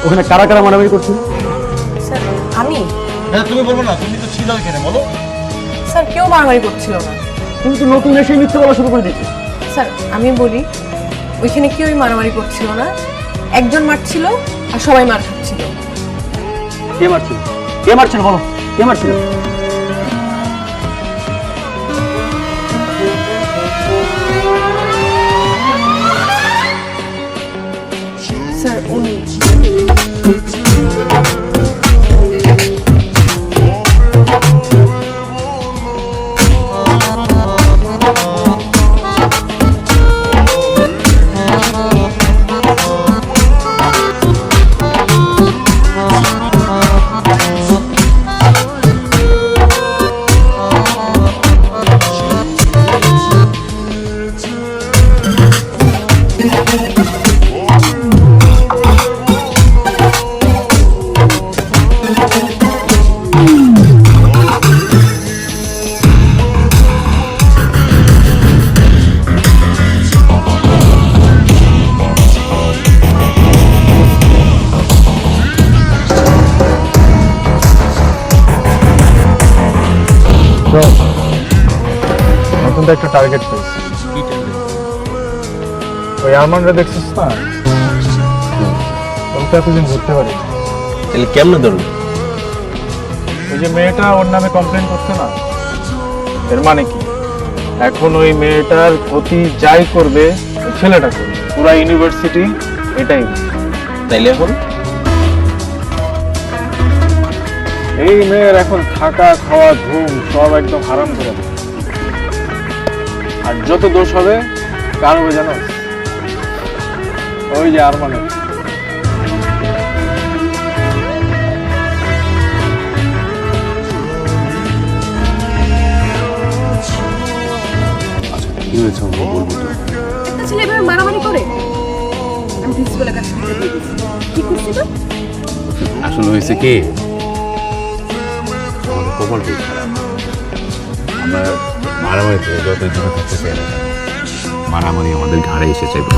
ওখানে কারা কারা মারামারি করছিল? স্যার আমি হ্যাঁ তুমি বলবো না, তুমি তো ছিল এখানে, বলো। স্যার কেউ মারামারি করছিল না। তুমি তো নতুন এসে মিথ্যে বলা শুরু করে দিচ্ছ। স্যার আমি বলি, ওইখানে কেউই মারামারি করছিল না, একজন মারছিল আর সবাই মার খাচ্ছিল। কে মারছিল? কে মারছিল বলো, কে মারছিল? স্যার উনি নতুন তো একটা টার্গেট পেয়েছি। ওই আরমানরা দেখছিস না, ওকে এতদিন ধরতে পারি। তাহলে কেমনে ধরুন? ওই যে মেয়েটা ওর নামে কমপ্লেন করছে না, এর মানে কি এখন ওই মেয়েটার ক্ষতি যাই করবে ওই ছেলেটা করবে, পুরা ইউনিভার্সিটি এটাই। তাইলে এখন এই মেয়ের এখন থাকা খাওয়া ঘুম সব একদম হারাম করে দেবে। আর যত দোষ হবে কার হবে জানো? ওই যে আরমানের। কি হয়েছে বলবো তো? একটা ছেলে এভাবে মারামারি করে? আমি প্রিন্সিপালের কাছে দিয়ে দিয়েছি। কি করছি তো? আসলে হয়েছে কি, আমাদের কপালটাই খারাপ। আমরা মারামারি থেকে যত দূরে থাকতে চাই না, মারামারি আমাদের ঘাড়ে এসে চাইবে।